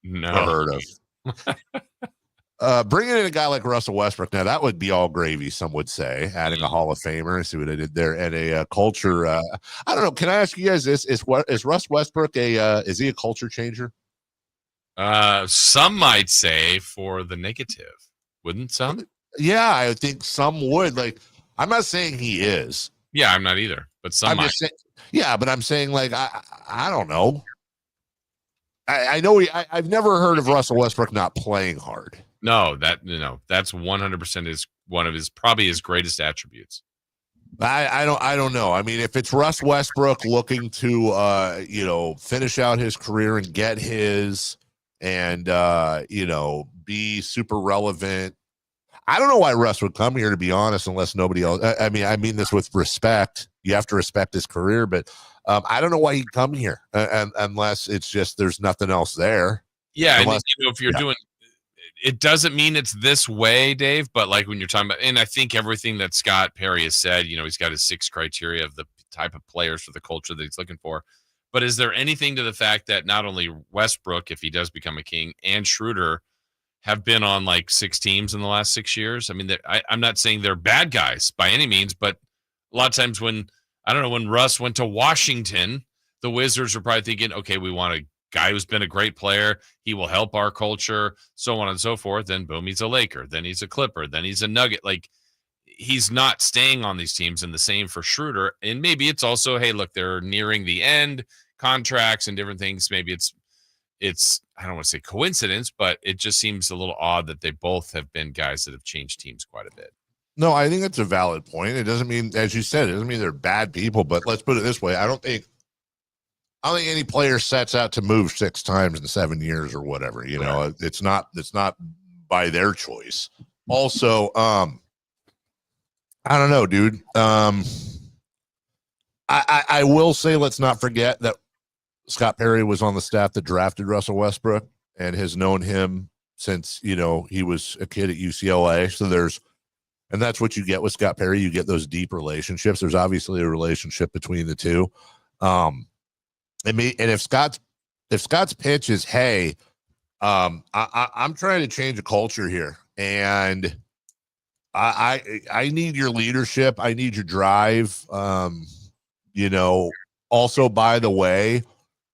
No. or heard of. Bringing in a guy like Russell Westbrook, now that would be all gravy, some would say, adding a Hall of Famer. See what I did there. And a culture. I don't know. Can I ask you guys this? Is Russ Westbrook is he a culture changer? Some might say for the negative. Wouldn't some? Yeah, I think some would. Like, I'm not saying he is. Yeah, I'm not either. But some might. Yeah, but I'm saying, like, I don't know. I know I've never heard of Russell Westbrook not playing hard. No, that's 100% is one of his probably his greatest attributes. I don't know. I mean, if it's Russ Westbrook looking to finish out his career and get his and be super relevant. I don't know why Russ would come here, to be honest, unless nobody else. I mean this with respect. You have to respect his career, but I don't know why he'd come here unless it's just there's nothing else there. Yeah, and if you're doing, it doesn't mean it's this way, Dave. But like when you're talking about, and I think everything that Scott Perry has said, he's got his 6 criteria of the type of players for the culture that he's looking for. But is there anything to the fact that not only Westbrook, if he does become a King, and Schroeder have been on like 6 teams in the last 6 years? I mean, I'm not saying they're bad guys by any means, but a lot of times when Russ went to Washington, the Wizards were probably thinking, okay, we want a guy who's been a great player. He will help our culture, so on and so forth. Then boom, he's a Laker. Then he's a Clipper. Then he's a Nugget. Like, he's not staying on these teams, and the same for Schroeder. And maybe it's also, hey, look, they're nearing the end, contracts and different things. Maybe it's I don't want to say coincidence, but it just seems a little odd that they both have been guys that have changed teams quite a bit. No, I think that's a valid point. It doesn't mean, as you said, it doesn't mean they're bad people, but let's put it this way. I don't think any player sets out to move 6 times in 7 years or whatever. Right. It's not by their choice. Also, I don't know, dude. I will say, let's not forget that Scott Perry was on the staff that drafted Russell Westbrook and has known him since, he was a kid at UCLA. So and that's what you get with Scott Perry. You get those deep relationships. There's obviously a relationship between the two. And if Scott's pitch is, hey, I'm trying to change a culture here, and I need your leadership. I need your drive. Also, by the way,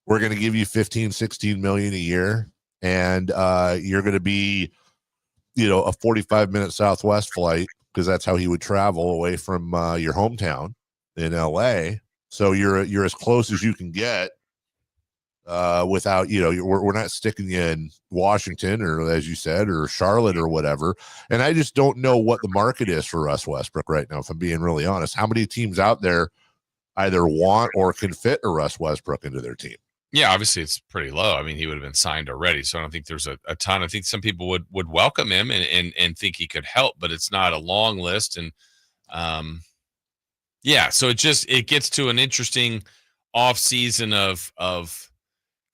we're going to give you 15, 16 million a year, and you're going to be, a 45-minute Southwest flight, because that's how he would travel away from your hometown in LA. So you're as close as you can get without, we're not sticking you in Washington or, as you said, or Charlotte or whatever. And I just don't know what the market is for Russ Westbrook right now, if I'm being really honest. How many teams out there either want or can fit a Russ Westbrook into their team? Yeah, obviously it's pretty low. I mean, he would have been signed already, so I don't think there's a ton. I think some people would welcome him and think he could help, but it's not a long list. And so it gets to an interesting off season of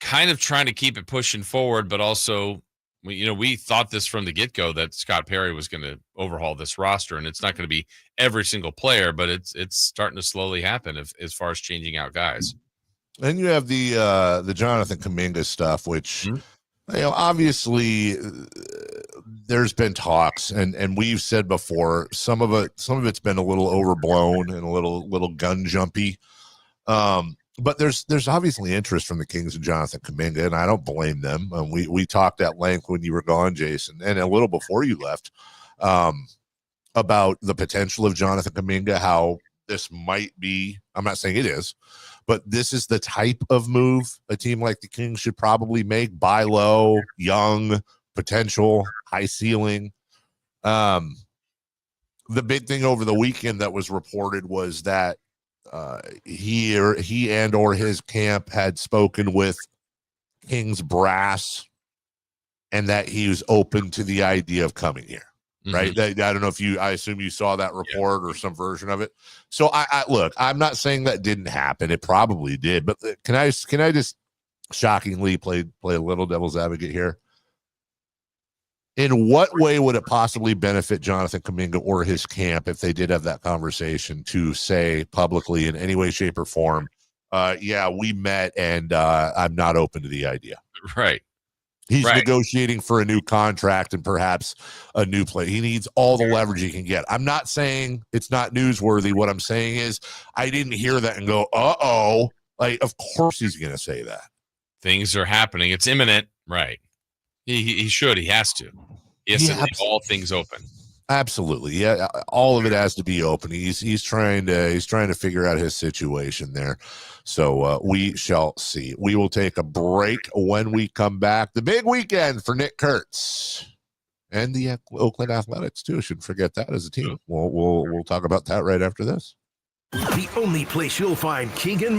kind of trying to keep it pushing forward, but also we thought this from the get-go that Scott Perry was going to overhaul this roster, and it's not going to be every single player, but it's starting to slowly happen as far as changing out guys. Then you have the Jonathan Kaminga stuff, which obviously there's been talks, and we've said before, some of it's been a little overblown and a little gun jumpy. But there's obviously interest from the Kings and Jonathan Kuminga, and I don't blame them. We talked at length when you were gone, Jason, and a little before you left, about the potential of Jonathan Kuminga, how this might be. I'm not saying it is, but this is the type of move a team like the Kings should probably make: buy low, young, potential, high ceiling. The big thing over the weekend that was reported was that he and or his camp had spoken with Kings brass, and that he was open to the idea of coming here. Right. Mm-hmm. I don't know I assume you saw that report or some version of it. So I look, I'm not saying that didn't happen. It probably did, but can I just shockingly play a little devil's advocate here? In what way would it possibly benefit Jonathan Kuminga or his camp if they did have that conversation to say publicly in any way, shape, or form, we met and I'm not open to the idea? Right. He's Right. negotiating for a new contract and perhaps a new play. He needs all the leverage he can get. I'm not saying it's not newsworthy. What I'm saying is I didn't hear that and go, uh-oh. Like, of course he's going to say that. Things are happening. It's imminent. Right. He should. He has to. He has to leave all things open. Absolutely. Yeah, all of it has to be open. He's trying to figure out his situation there. So we shall see. We will take a break. When we come back, the big weekend for Nick Kurtz and the Oakland Athletics too. Shouldn't forget that as a team. We'll talk about that right after this. The only place you'll find Keegan